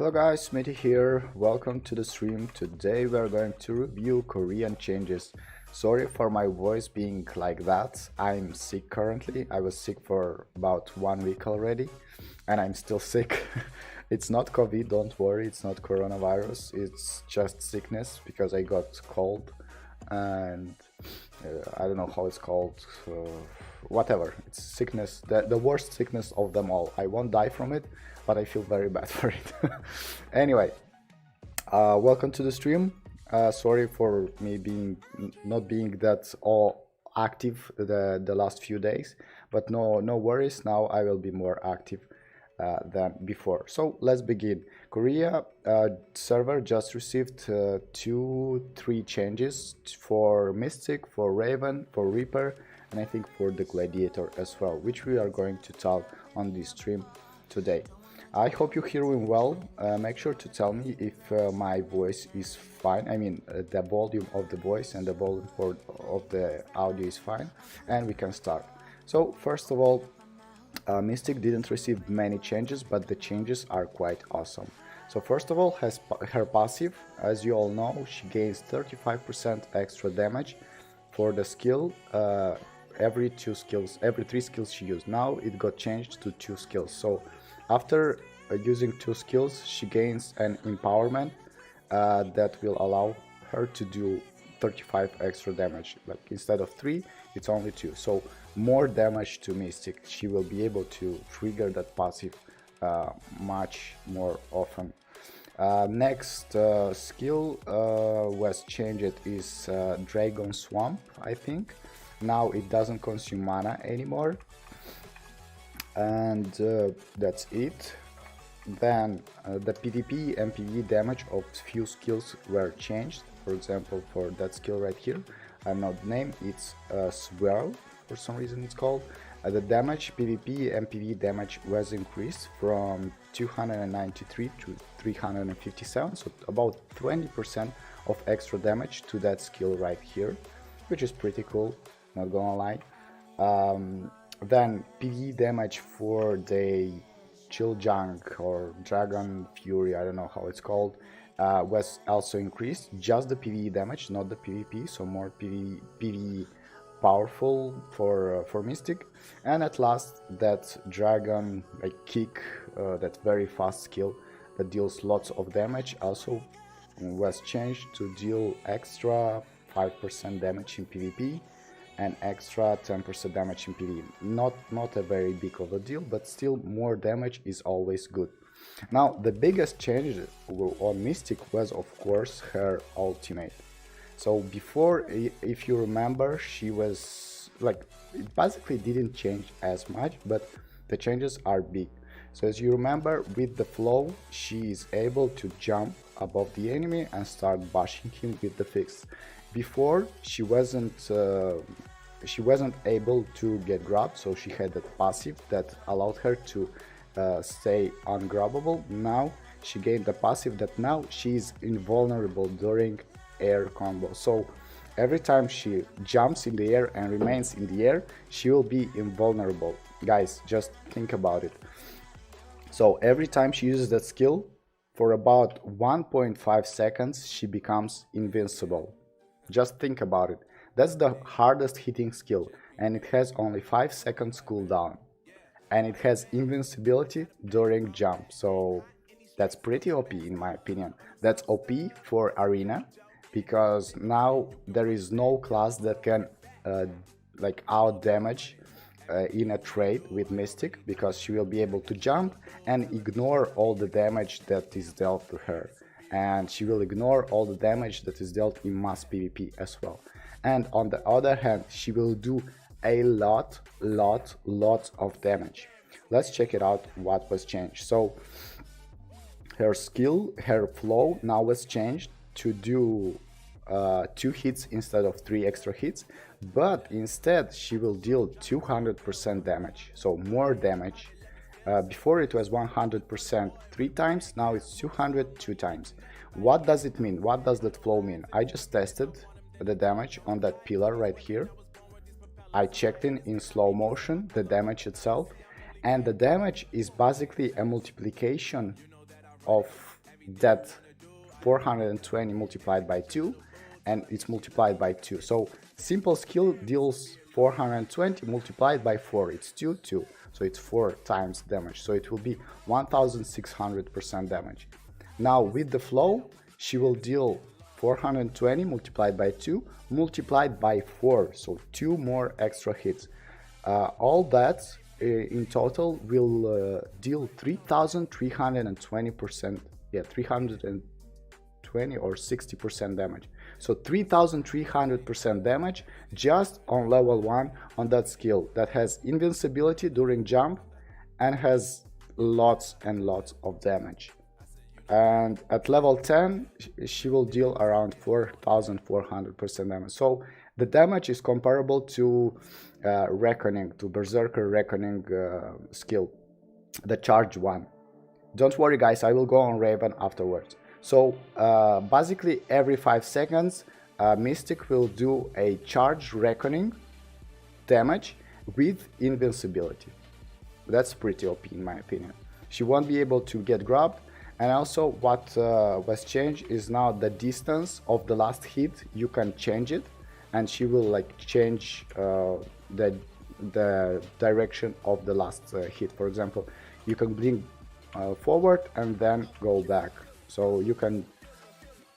Hello guys, Smithy here. Welcome to the stream. Today we're going to review Korean changes. Sorry for my voice being like that. I'm sick currently. I was sick for about 1 week already and I'm still sick. It's not COVID, don't worry, it's not coronavirus. It's just sickness because I got cold and I don't know how it's called. Whatever, it's sickness, the worst sickness of them all. I won't die from it, but I feel very bad for it. Anyway, welcome to the stream. Sorry for me not being that all active the last few days, but no worries. Now I will be more active than before. So let's begin. Korea server just received 2-3 changes for Mystic, for Raven, for Reaper, and I think for the Gladiator as well, which we are going to talk on this stream today. I hope you hear me well. Make sure to tell me if my voice is fine. I mean, the volume of the voice and the volume of the audio is fine, and we can start. So first of all, Mystic didn't receive many changes, but the changes are quite awesome. So first of all, her passive, as you all know, she gains 35% extra damage for the skill every 3 skills she used. Now it got changed to 2 skills. So after using 2 skills, she gains an empowerment that will allow her to do 35 extra damage. Like instead of 3, it's only 2. So more damage to Mystic. She will be able to trigger that passive much more often. Next skill was changed is Dragon Swamp, I think. Now it doesn't consume mana anymore, and that's it. Then the PvP and PvE damage of few skills were changed. For example, for that skill right here, I know the name, it's Swirl, for some reason it's called. The damage, PvP and PvE damage was increased from 293 to 357, so about 20% of extra damage to that skill right here, which is pretty cool, not gonna lie. Then PvE damage for the Chiljang or Dragon Fury, I don't know how it's called, was also increased. Just the PvE damage, not the PvP, so more PvE powerful for Mystic. And at last, that Dragon kick, that very fast skill that deals lots of damage, also was changed to deal extra 5% damage in PvP and extra 10% damage in PvE. Not a very big of a deal, but still more damage is always good. Now the biggest change on Mystic was of course her ultimate. So before, if you remember, she was like, it basically didn't change as much, but the changes are big. So as you remember, with the flow, she is able to jump above the enemy and start bashing him with the fist. Before, she wasn't able to get grabbed, so she had that passive that allowed her to stay ungrabbable. Now she gained the passive that now she is invulnerable during air combo. So every time she jumps in the air and remains in the air, she will be invulnerable. Guys, just think about it. So every time she uses that skill, for about 1.5 seconds she becomes invincible. Just think about it. That's the hardest hitting skill, and it has only 5 seconds cooldown, and it has invincibility during jump. So that's pretty OP in my opinion. That's OP for arena, because now there is no class that can out damage in a trade with Mystic, because she will be able to jump and ignore all the damage that is dealt to her, and she will ignore all the damage that is dealt in mass PvP as well. And on the other hand, she will do a lot of damage. Let's check it out what was changed. So her skill, her flow now was changed to do 2 hits instead of 3 extra hits, but instead she will deal 200% damage, so more damage. Before it was 100% 3 times, now it's 200 2 times. What does it mean? What does that flow mean? I just tested the damage on that pillar right here. I checked in slow motion the damage itself, and the damage is basically a multiplication of that 420 multiplied by 2, and it's multiplied by 2. So simple skill deals 420 multiplied by 4, it's 2, 2. So it's 4 times damage. So it will be 1600% damage. Now with the flow, she will deal 420 multiplied by 2 multiplied by 4. So 2 more extra hits. All that in total will deal 3320%. Yeah, 320 or 60% damage. So 3300% damage just on level 1 on that skill that has invincibility during jump and has lots and lots of damage. And at level 10 she will deal around 4400% damage. So the damage is comparable to Reckoning, to Berserker Reckoning skill, the charge one. Don't worry guys, I will go on Raven afterwards. So basically every 5 seconds Mystic will do a charge Reckoning damage with invincibility. That's pretty OP in my opinion. She won't be able to get grabbed, and also what was changed is now the distance of the last hit, you can change it, and she will like change the direction of the last hit. For example, you can blink forward and then go back. So you can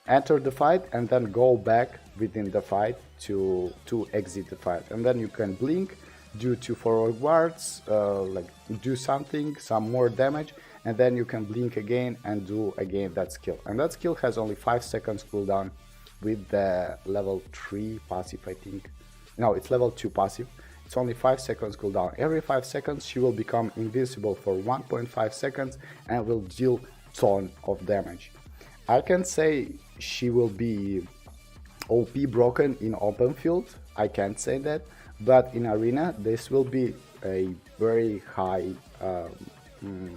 enter the fight and then go back within the fight to exit the fight, and then you can blink, do 2 forward guards, like do something, some more damage, and then you can blink again and do again that skill. And that skill has only 5 seconds cooldown with the level 3 passive, I think. No, it's level 2 passive. It's only 5 seconds cooldown. Every 5 seconds she will become invincible for 1.5 seconds and will deal ton of damage. I can say she will be OP broken in open field, I can't say that, but in arena this will be a very high,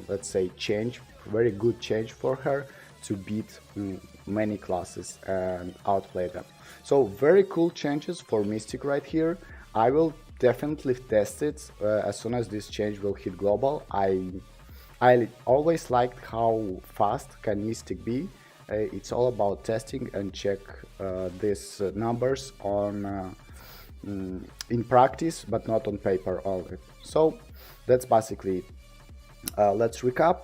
let's say, change, very good change for her to beat many classes and outplay them. So very cool changes for Mystic right here. I will definitely test it as soon as this change will hit global. I always liked how fast can Mystic be. It's all about testing and check these numbers on in practice, but not on paper only. So that's basically it. Let's recap.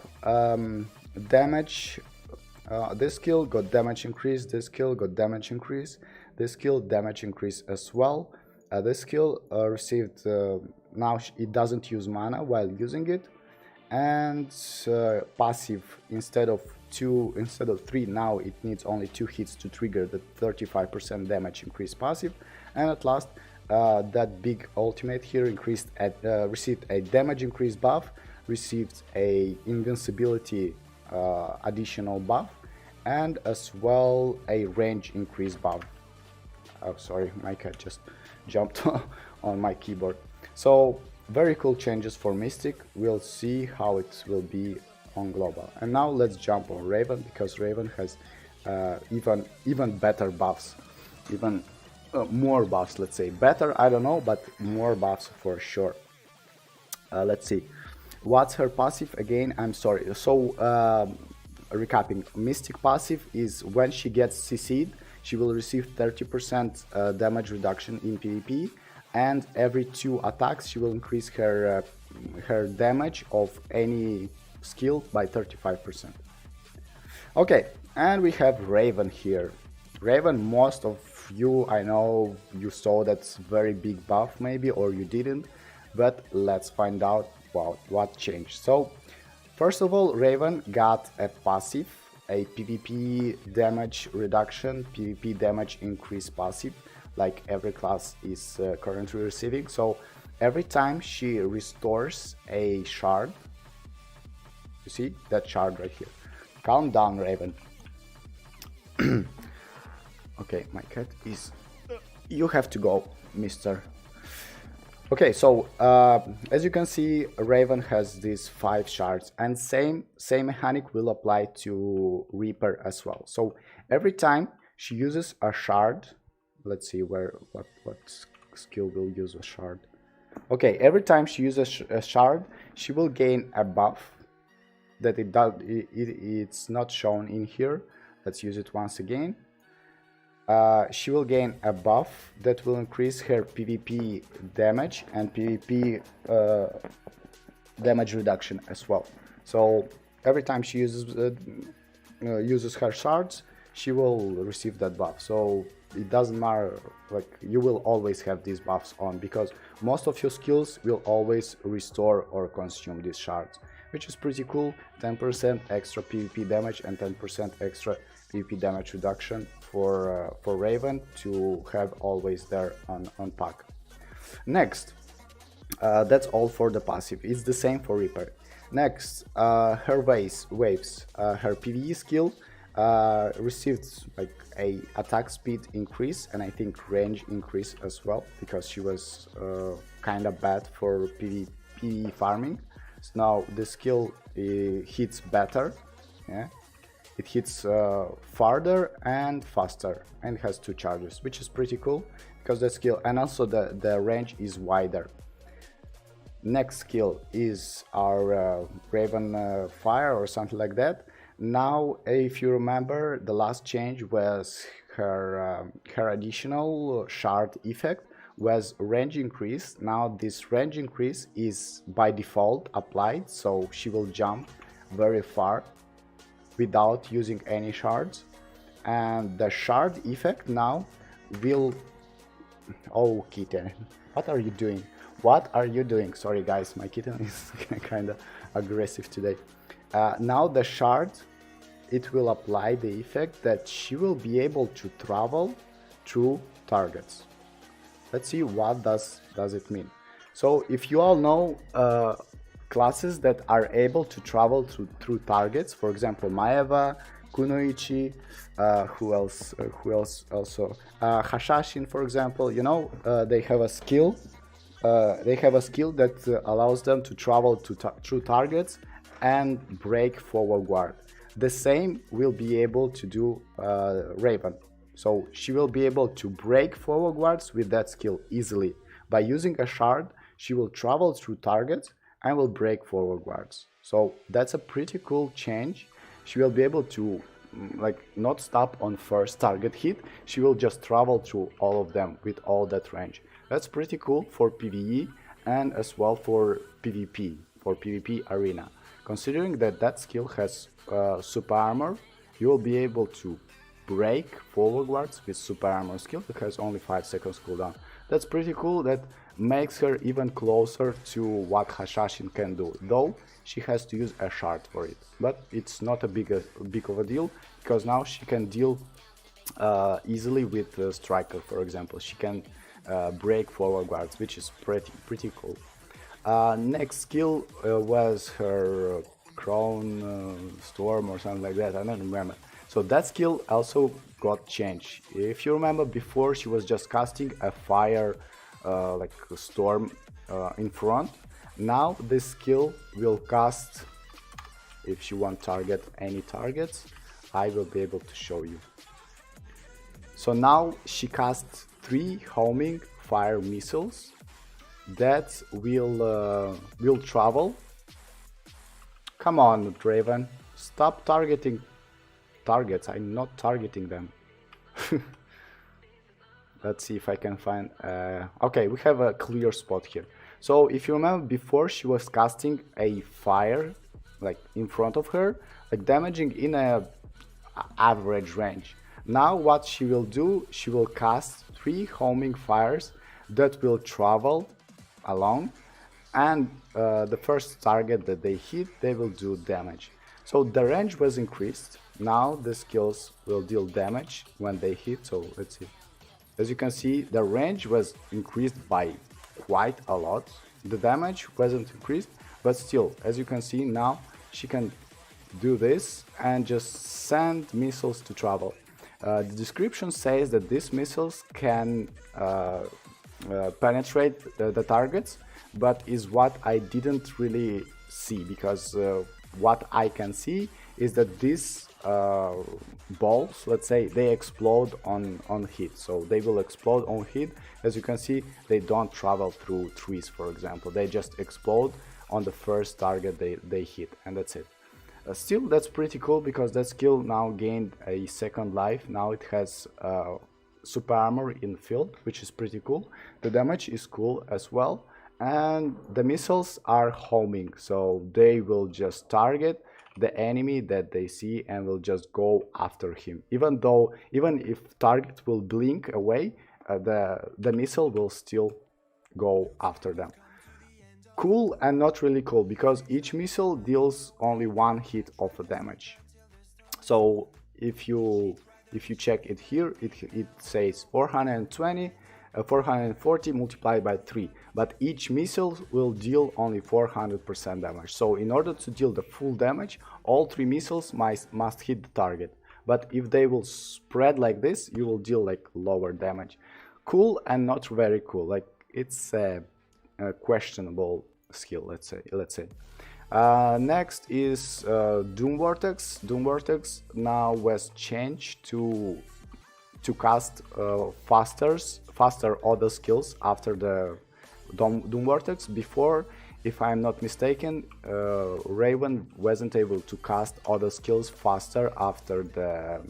Damage, this skill got damage increase, this skill got damage increase, this skill damage increase as well. This skill received, now it doesn't use mana while using it, and passive, instead of 3, now it needs only 2 hits to trigger the 35% damage increase passive. And at last, that big ultimate here increased received a damage increase buff, received a invincibility additional buff, and as well a range increase buff. Oh, sorry, my cat just jumped on my keyboard. So very cool changes for Mystic. We'll see how it will be on global. And now let's jump on Raven, because Raven has even better buffs, even more buffs, let's say. Better, I don't know, but more buffs for sure. Let's see. What's her passive again? I'm sorry. So recapping, Mystic passive is when she gets CC'd, she will receive 30% damage reduction in PvP, and every 2 attacks she will increase her her damage of any skill by 35%. Okay, and we have Raven here. Raven, most of you, I know you saw that very big buff maybe, or you didn't, but let's find out what changed. So first of all, Raven got a passive, a PvP damage reduction, PvP damage increase passive, like every class is currently receiving. So every time she restores a shard, you see that shard right here. Calm down, Raven. Okay, my cat is... You have to go, mister. Okay, so as you can see, Raven has these 5 shards, and same mechanic will apply to Reaper as well. So every time she uses a shard, let's see what skill will use a shard. Okay, every time she uses a shard, she will gain a buff that it's not shown in here. Let's use it once again. She will gain a buff that will increase her PvP damage and PvP damage reduction as well. So every time she uses her shards, she will receive that buff. So it doesn't matter, like, you will always have these buffs on, because most of your skills will always restore or consume these shards, which is pretty cool. 10% extra PvP damage and 10% extra PvP damage reduction for Raven to have always there on pack. Next, that's all for the passive. It's the same for Reaper. Next, her waves. Her PvE skill received like a attack speed increase and I think range increase as well, because she was kind of bad for PvE farming. So now the skill hits better. Yeah, it hits farther and faster, and has 2 charges, which is pretty cool because the skill, and also the range is wider. Next skill is our Raven Fire or something like that. Now, if you remember, the last change was her additional shard effect was range increase. Now this range increase is by default applied, so she will jump very far without using any shards. And the shard effect now will... Oh, kitten, what are you doing? What are you doing? Sorry guys, my kitten is kind of aggressive today. Now the shard, it will apply the effect that she will be able to travel through targets. Let's see what does it mean. So if you all know classes that are able to travel through targets, for example maehwa, Kunoichi, who else also, Hashashin, for example, you know, they have a skill. That allows them to travel through targets and break forward guard. The same will be able to do Raven. So she will be able to break forward guards with that skill easily. By using a shard, she will travel through targets and will break forward guards. So that's a pretty cool change. She will be able to like not stop on first target hit. She will just travel through all of them with all that range. That's pretty cool for PvE and as well for PvP, arena. Considering that skill has super armor, you will be able to break forward guards with super armor skill that has only 5 seconds cooldown. That's pretty cool. That makes her even closer to what Hashashin can do, though she has to use a shard for it. But it's not a big of a deal, because now she can deal easily with Striker, for example. She can break forward guards, which is pretty cool. Next skill was her Crown Storm or something like that, I don't remember. So that skill also got changed. If you remember, before she was just casting a fire like a storm in front. Now this skill will cast, if she won't target any targets, I will be able to show you. So now she casts 3 homing fire missiles that will travel. Come on, Raven, stop targeting targets. I'm not targeting them. Let's see if I can find... okay, we have a clear spot here. So if you remember, before she was casting a fire like in front of her, like damaging in a average range. Now what she will do, she will cast 3 homing fires that will travel along, and the first target that they hit, they will do damage. So the range was increased. Now the skills will deal damage when they hit. So let's see. As you can see, the range was increased by quite a lot. The damage wasn't increased, but still, as you can see, now she can do this and just send missiles to travel. The description says that these missiles can penetrate the targets, but is what I didn't really see, because what I can see is that these balls, let's say, they explode on hit. So they will explode on hit. As you can see, they don't travel through trees, for example. They just explode on the first target they hit, and that's it. Still, that's pretty cool because that skill now gained a second life. Now it has super armor in field, which is pretty cool. The damage is cool as well, and the missiles are homing, so they will just target the enemy that they see and will just go after him. Even if target will blink away, the missile will still go after them. Cool and not really cool, because each missile deals only one hit of damage. So if you check it here, it says 420, 440 multiplied by 3, but each missile will deal only 400% damage. So in order to deal the full damage, all 3 missiles must hit the target. But if they will spread like this, you will deal like lower damage. Cool and not very cool. Like, it's a questionable skill, let's say. Next is Doom Vortex. Doom Vortex now was changed to cast faster other skills after the Doom Vortex. Before, if I'm not mistaken, Raven wasn't able to cast other skills faster after the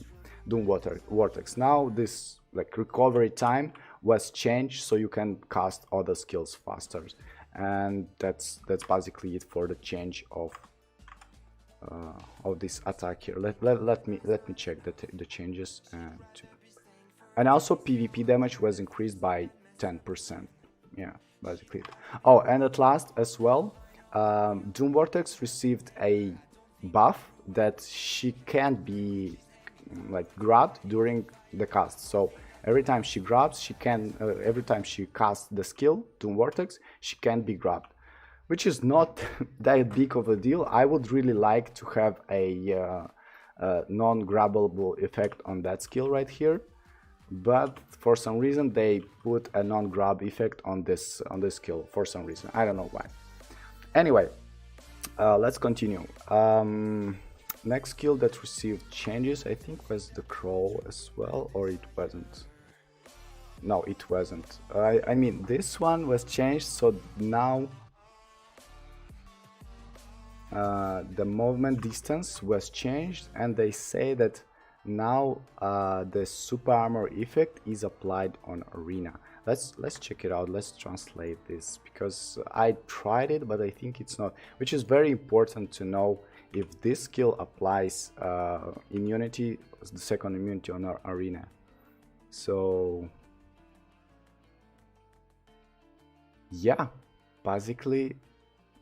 Doom Vortex. Now this like recovery time was changed, so you can cast other skills faster, and that's basically it for the change of this attack here. Let me check the changes, and also PvP damage was increased by 10%. Yeah, basically it. Oh, and at last as well, Doom Vortex received a buff that she can't be like grabbed during the cast. So every time she grabs, she can. Every time she casts the skill Doom Vortex, she can be grabbed, which is not that big of a deal. I would really like to have a non-grabbable effect on that skill right here, but for some reason they put a non-grab effect on this skill. For some reason, I don't know why. Anyway, let's continue. Next skill that received changes, I think, was the Crow as well, or it wasn't. No, it wasn't. I mean, this one was changed, so now the movement distance was changed, and they say that now the super armor effect is applied on arena. Let's check it out. Let's translate this, because I tried it, but I think it's not, which is very important to know if this skill applies immunity, the second immunity on our arena. So yeah, basically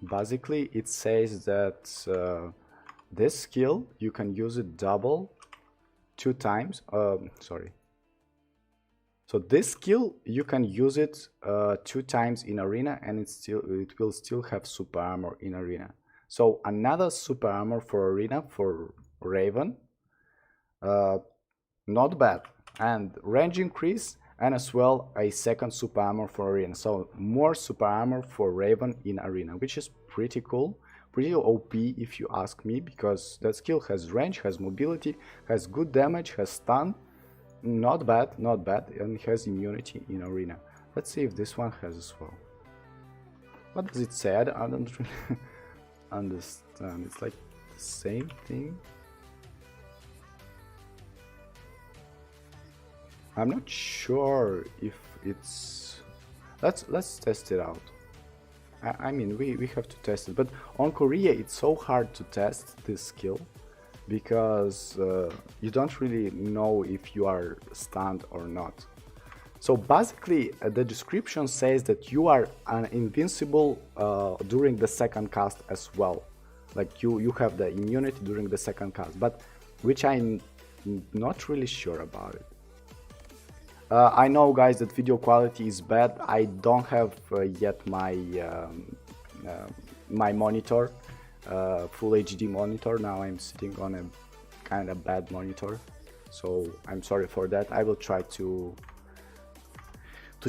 it says that this skill you can use it double 2 times. Sorry. So this skill you can use it 2 times in arena, and it will still have super armor in arena. So another super armor for arena for Raven, not bad, and range increase, and as well a second super armor for arena. So more super armor for Raven in arena, which is pretty cool, pretty OP if you ask me, because that skill has range, has mobility, has good damage, has stun. Not bad, and has immunity in arena. Let's see if this one has as well. What does it say? I don't really understand. It's like the same thing. I'm not sure if it's. Let's test it out. I mean, we have to test it, but on Korea it's so hard to test this skill, because you don't really know if you are stunned or not. So basically the description says that you are invincible during the second cast as well. Like you have the immunity during the second cast, but which I'm not really sure about it. I know, guys, that video quality is bad. I don't have yet my my monitor, full HD monitor. Now I'm sitting on a kind of bad monitor, so I'm sorry for that. I will try to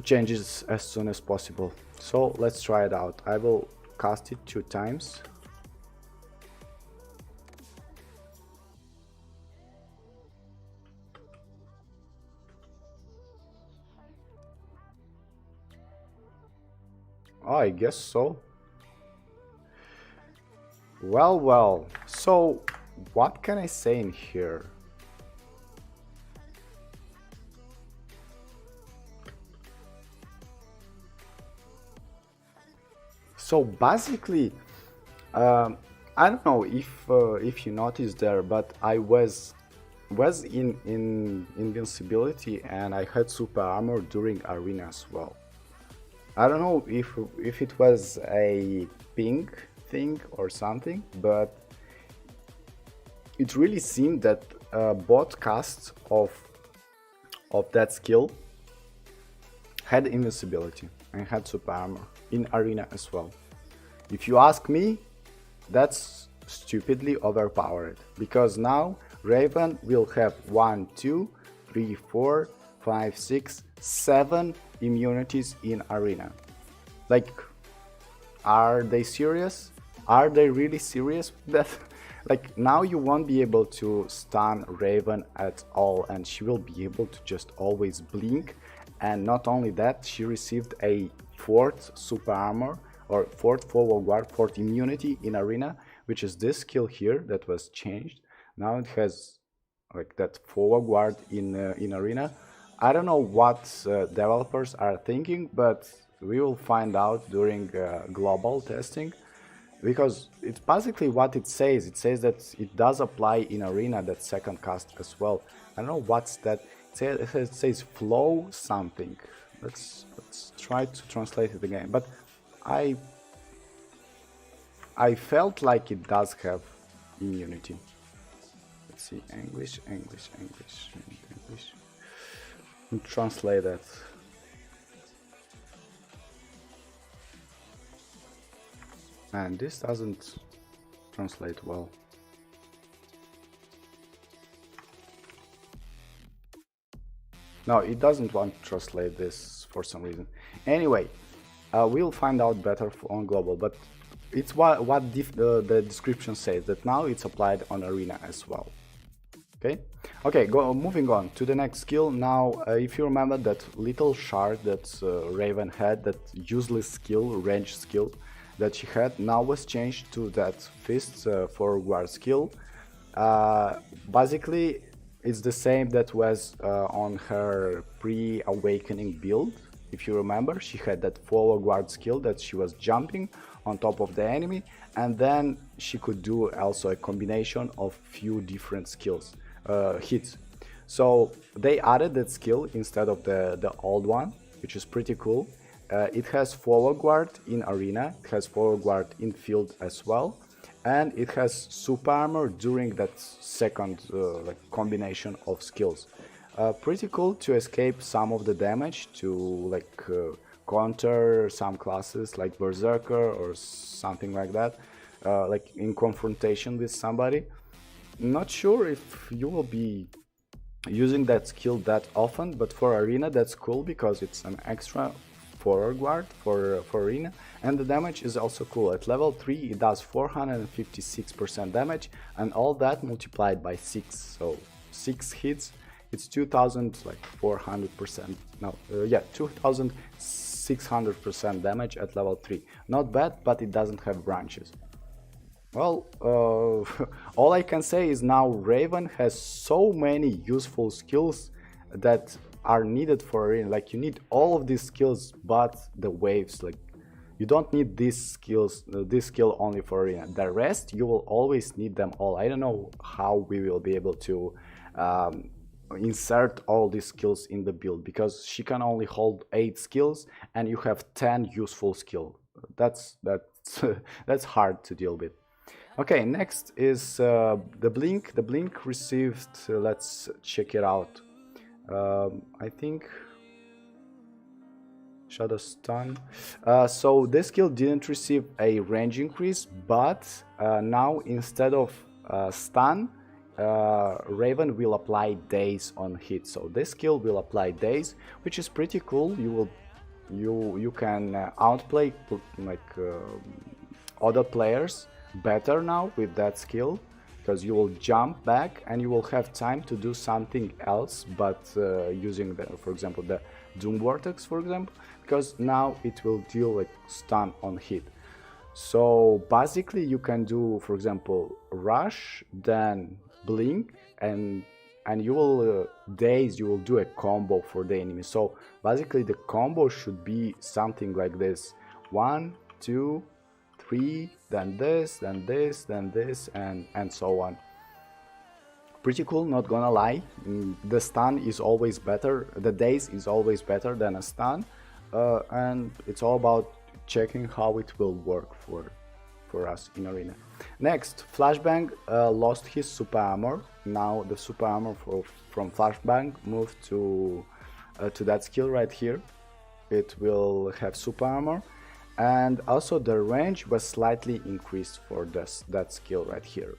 change it as soon as possible. So let's try it out. I will cast it 2 times. Oh, I guess so. Well, so what can I say in here? So basically, I don't know if you noticed there, but I was in invincibility and I had super armor during arena as well. I don't know if it was a ping thing or something, but it really seemed that both casts of that skill had invincibility and had super armor in arena as well. If you ask me, that's stupidly overpowered, because now Raven will have 1, 2, 3, 4, 5, 6, 7 immunities in arena. Like, are they serious? Are they really serious with that? Like, now you won't be able to stun Raven at all, and she will be able to just always blink. And not only that, she received a 4th super armor, or 4th forward guard, 4th immunity in arena, which is this skill here that was changed. Now it has like that forward guard in arena. I don't know what developers are thinking, but we will find out during global testing, because it's basically what it says. It says that it does apply in arena, that second cast as well. I don't know what's that. It says flow something. Let's try to translate it again. But I felt like it does have immunity. Let's see, English. Translate that. Man, this doesn't translate well. No, it doesn't want to translate this for some reason. Anyway, we'll find out better on global, but it's what the description says, that now it's applied on arena as well. Okay, moving on to the next skill. Now, if you remember that little shard that Raven had, that useless skill, range skill that she had, now was changed to that fist forward skill. Basically, it's the same that was on her pre-awakening build. If you remember, she had that forward guard skill that she was jumping on top of the enemy, and then she could do also a combination of few different skills, hits. So they added that skill instead of the old one, which is pretty cool. It has forward guard in arena, it has forward guard in field as well, and it has super armor during that second like combination of skills. Pretty cool to escape some of the damage, to like counter some classes like Berserker or something like that, like in confrontation with somebody. Not sure if you will be using that skill that often, but for arena that's cool because it's an extra forward guard for arena, and the damage is also cool. At level 3 it does 456% damage, and all that multiplied by 6, so 6 hits, it's 2400%, no, yeah, 2600% damage at level 3. Not bad, but it doesn't have branches. Well, all I can say is now Raven has so many useful skills that are needed for arena. Like, you need all of these skills but the waves. Like, you don't need these skills, this skill only for arena. The rest you will always need them all. I don't know how we will be able to insert all these skills in the build, because she can only hold 8 skills and you have 10 useful skills. That's that's hard to deal with. Okay, next is the blink. The blink received, let's check it out. I think Shadow Stun. So this skill didn't receive a range increase, but now instead of stun, Raven will apply daze on hit. So this skill will apply daze, which is pretty cool. You can outplay like other players better now with that skill, because you will jump back and you will have time to do something else, but using the, for example, the Doom Vortex, for example, because now it will deal like stun on hit. So basically you can do, for example, rush, then blink, and you will daze, you will do a combo for the enemy. So basically the combo should be something like this: 1, 2, 3, then this, then this, then this, and so on. Pretty cool, not gonna lie. The stun is always better, the daze is always better than a stun, and it's all about checking how it will work for us in arena. Next, Flashbang lost his super armor. Now the super armor from Flashbang moved to that skill right here. It will have super armor, and also the range was slightly increased for that skill right here,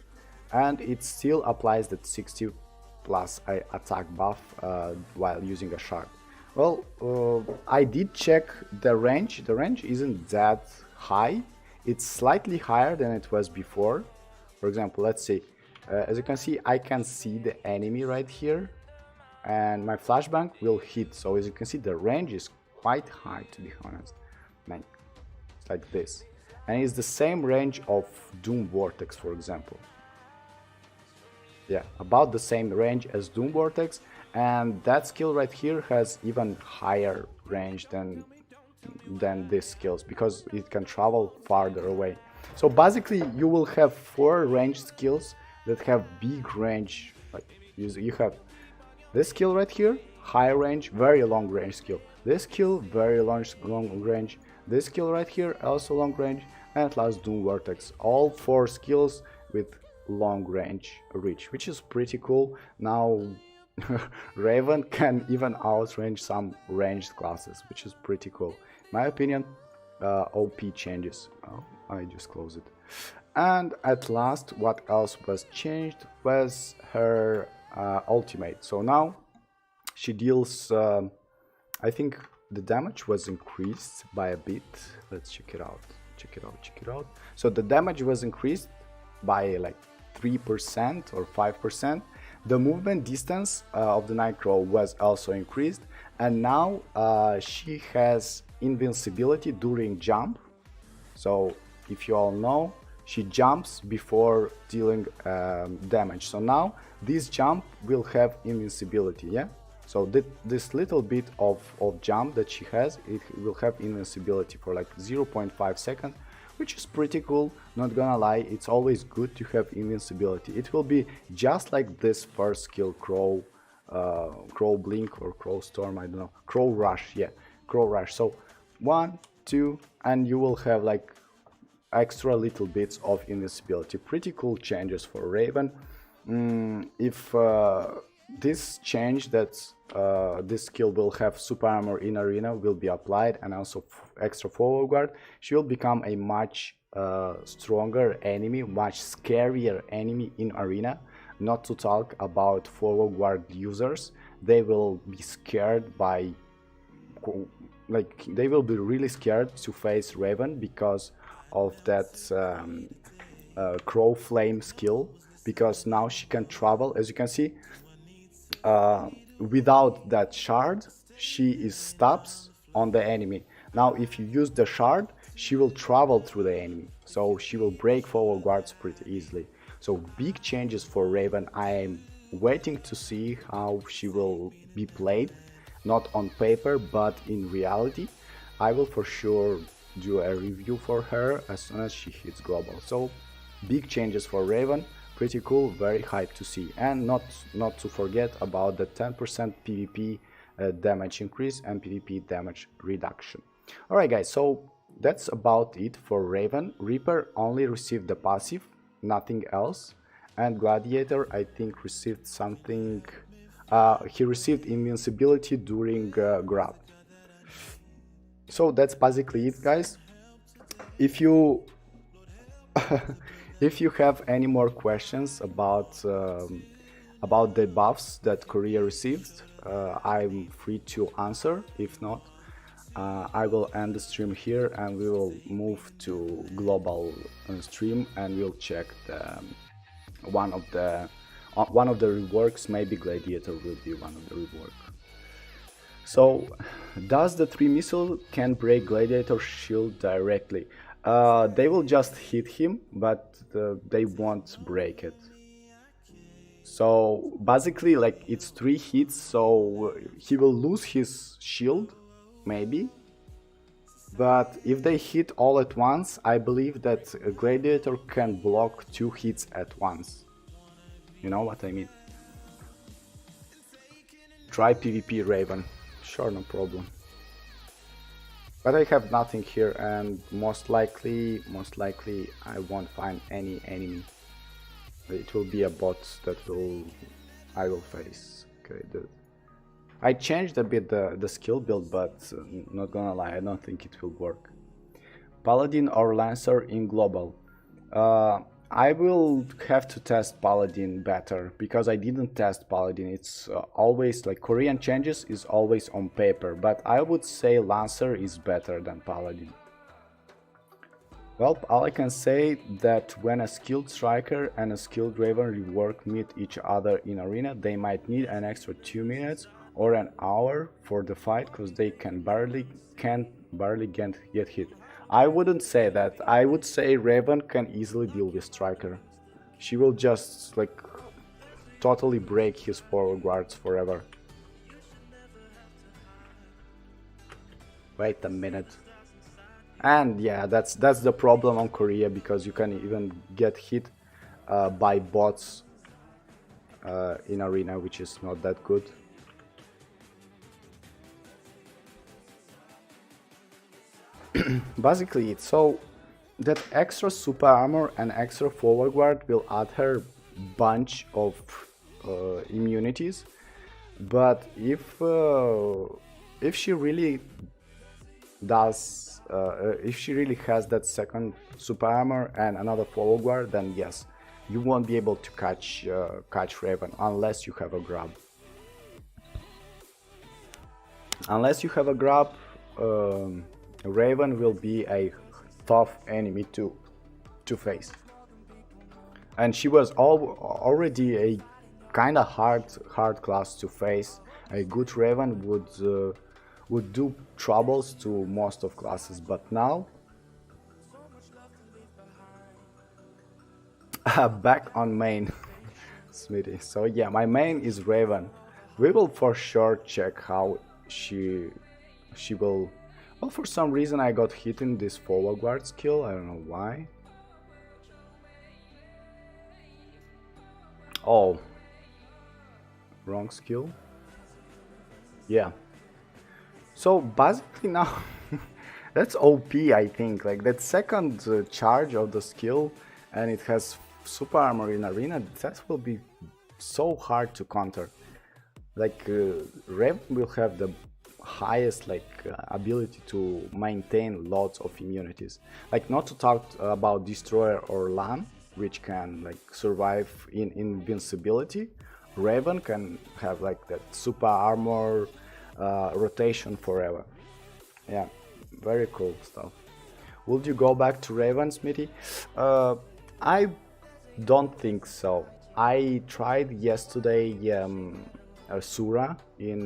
and it still applies that 60 plus attack buff while using a shard. Well, I did check the range. The range isn't that high. It's slightly higher than it was before. For example, let's see. As you can see, I can see the enemy right here, and my flashbang will hit. So as you can see, the range is quite high, to be honest. Man, it's like this. And it's the same range of Doom Vortex, for example. Yeah, about the same range as Doom Vortex, and that skill right here has even higher range than these skills, because it can travel farther away. So basically you will have 4 ranged skills that have big range. Like you have this skill right here, high range, very long range skill. This skill, very long range. This skill right here, also long range. And at last Doom Vortex. All 4 skills with long range reach, which is pretty cool. Now Raven can even outrange some ranged classes, which is pretty cool. In my opinion, OP changes. Oh, I just closed it. And at last, what else was changed was her ultimate. So now she deals, I think the damage was increased by a bit. Let's check it out. Check it out. So the damage was increased by like 3% or 5%. The movement distance of the Nightcrow was also increased, and now she has invincibility during jump. So if you all know, she jumps before dealing damage. So now this jump will have invincibility, yeah? So this little bit of jump that she has, it will have invincibility for like 0.5 seconds, which is pretty cool. Not gonna lie, it's always good to have invincibility. It will be just like this first skill, Crow Blink or Crow Storm, I don't know, Crow Rush, yeah, Crow Rush. So 1, 2, and you will have like extra little bits of invincibility. Pretty cool changes for Raven. If this change that this skill will have super armor in arena will be applied, and also extra forward guard, she will become a much stronger enemy, much scarier enemy in arena. Not to talk about forward guard users, they will be scared by, like, they will be really scared to face Raven because of that Crow Flame skill, because now she can travel. As you can see, without that shard, she stops on the enemy. Now if you use the shard, she will travel through the enemy, so she will break forward guards pretty easily. So big changes for Raven. I am waiting to see how she will be played, not on paper but in reality. I will for sure do a review for her as soon as she hits global. So big changes for Raven. Pretty cool, very hyped to see. And not to forget about the 10% PvP damage increase and PvP damage reduction. Alright guys, so that's about it for Raven. Reaper only received the passive, nothing else. And Gladiator, I think, received something. He received invincibility during grab. So that's basically it, guys. If you if you have any more questions about the buffs that Korea received, I'm free to answer. If not, I will end the stream here and we will move to global stream, and we'll check one of the reworks. Maybe Gladiator will be one of the reworks. So, does the 3 missile can break Gladiator shield directly? they will just hit him, but they won't break it. So basically, like, it's 3 hits, so he will lose his shield, maybe. But if they hit all at once, I believe that a Gladiator can block 2 hits at once. You know what I mean? Try PvP Raven. Sure, no problem. But I have nothing here, and most likely I won't find any enemy. It will be a bot that I will face. Okay, I changed a bit the skill build, but not gonna lie, I don't think it will work. Paladin or Lancer in global. I will have to test Paladin better, because I didn't test Paladin. It's always like Korean changes is always on paper, but I would say Lancer is better than Paladin. Well, all I can say that when a skilled striker and a skilled Raven rework meet each other in arena, they might need an extra 2 minutes or an hour for the fight, because they can barely get hit. I wouldn't say that. I would say Raven can easily deal with striker. She will just like totally break his forward guards forever. Wait a minute. And yeah, that's the problem on Korea, because you can even get hit by bots in arena, which is not that good. Basically, it's so that extra super armor and extra forward guard will add her bunch of immunities, but if she really does, if she really has that second super armor and another forward guard, then yes, you won't be able to catch Raven unless you have a grab. Unless you have a grab, Raven will be a tough enemy to face, and she was already a kind of hard class to face. A good Raven would do troubles to most of classes, but now back on main. Smithy. So yeah, my main is Raven. We will for sure check how she will. Well, for some reason I got hit in this forward guard skill, I don't know why. Oh, wrong skill. Yeah. So basically now, that's OP, I think. Like that second charge of the skill, and it has super armor in arena, that will be so hard to counter. Like Rev will have the highest ability to maintain lots of immunities. Like, not to talk about Destroyer or Lan, which can like survive in invincibility. Raven can have like that super armor rotation forever. Yeah, very cool stuff. Would you go back to Raven, Smithy? I don't think so. I tried yesterday Sura in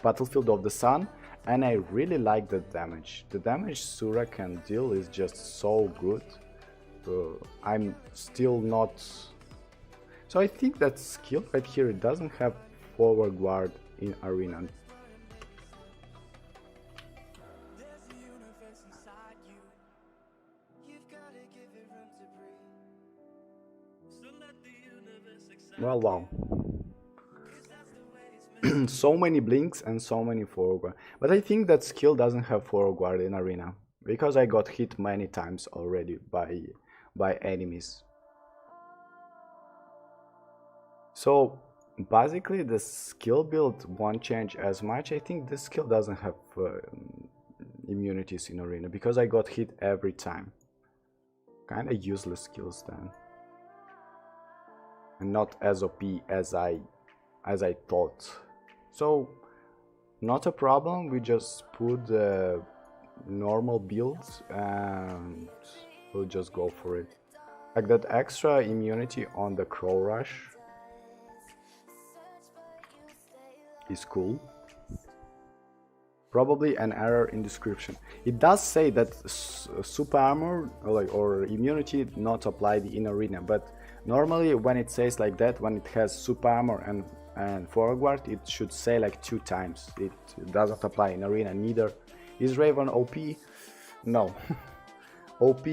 Battlefield of the Sun, and I really like the damage. The damage Sura can deal is just so good. I'm still not... So I think that skill right here, it doesn't have forward guard in arena. Well, wow. So many blinks and so many forward guard. But I think that skill doesn't have forward guard in arena, because I got hit many times already by enemies. So basically the skill build won't change as much. I think this skill doesn't have immunities in arena, because I got hit every time. Kinda useless skills then, and not as OP as I thought. So not a problem, we just put the normal builds and we'll just go for it. Like that extra immunity on the Crow Rush is cool. Probably an error in description. It does say that super armor or immunity not applied in arena, but normally when it says like that, when it has super armor and forward, it should say like 2 times. It doesn't apply in arena neither. Is Raven OP? No. OP?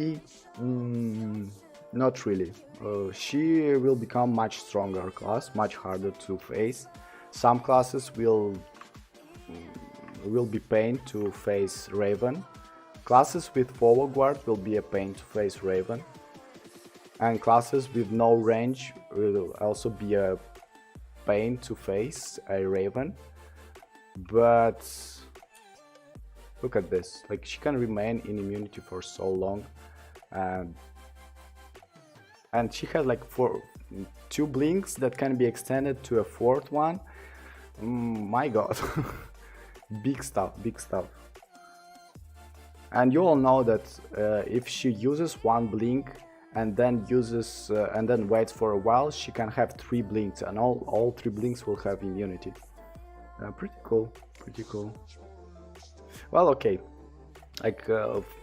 Not really. She will become much stronger class, much harder to face. Some classes will be pain to face Raven. Classes with forward guard will be a pain to face Raven. And classes with no range will also be a pain to face a Raven. But look at this, like she can remain in immunity for so long. And she has like 2 blinks that can be extended to a 4th one. My god. Big stuff, big stuff. And you all know that if she uses 1 blink and then waits for a while, she can have 3 blinks, and all 3 blinks will have immunity. Pretty cool, pretty cool. Well, okay, like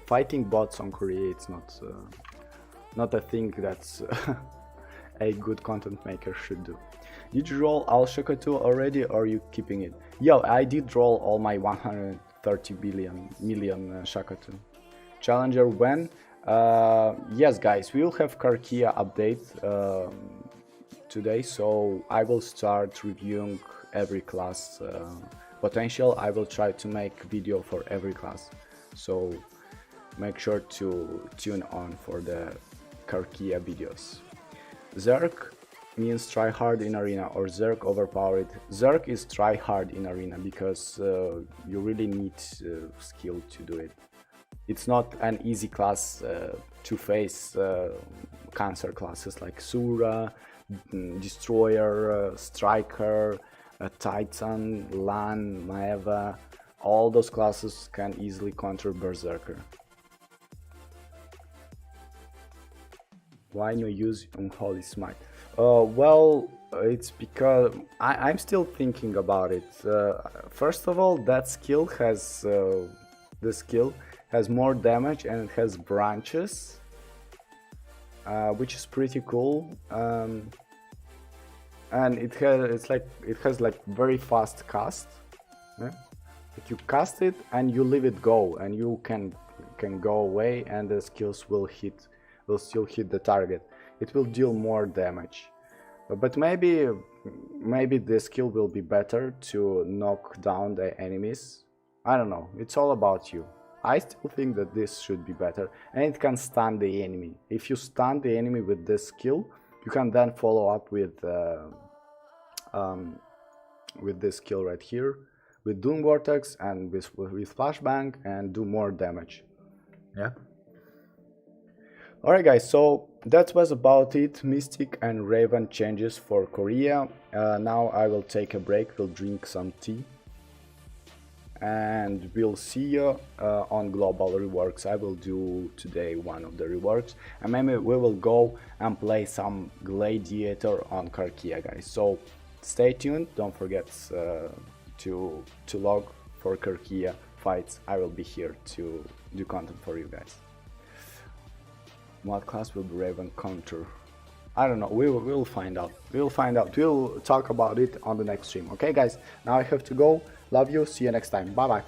fighting bots on Korea, it's not a thing that's a good content maker should do. Did you roll all Shakatu already, or are you keeping it? Yo, I did roll all my 130 million Shakatu. Challenger when? Yes guys, we will have Karkia update today, so I will start reviewing every class potential. I will try to make video for every class, so make sure to tune on for the Karkia videos. Zerg means try hard in arena, or Zerg overpowered. Zerg is try hard in arena because you really need skill to do it. It's not an easy class to face cancer classes like Sura, Destroyer, Striker, Titan, Lan, maehwa. All those classes can easily counter Berserker. Why no use Unholy Smite? Well, it's because I'm still thinking about it. First of all, that skill has the skill has more damage and it has branches, which is pretty cool. And it has like very fast cast. Yeah? Like you cast it and you leave it go, and you can go away, and the skills will still hit the target. It will deal more damage, but maybe the skill will be better to knock down the enemies. I don't know, it's all about you. I still think that this should be better, and it can stun the enemy. If you stun the enemy with this skill, you can then follow up with this skill right here, with Doom Vortex and with Flashbang, and do more damage. Yeah. Alright guys, so that was about it. Mystic and Raven changes for Korea. Now I will take a break, we'll drink some tea, and we'll see you on global reworks. I will do today one of the reworks, and maybe we will go and play some gladiator on Karkia, guys. So stay tuned, don't forget to log for Karkia fights. I will be here to do content for you guys. What class will the Raven counter? I don't know, we'll find out. We'll talk about it on the next stream. Okay guys, now I have to go. Love you, see you next time, bye bye.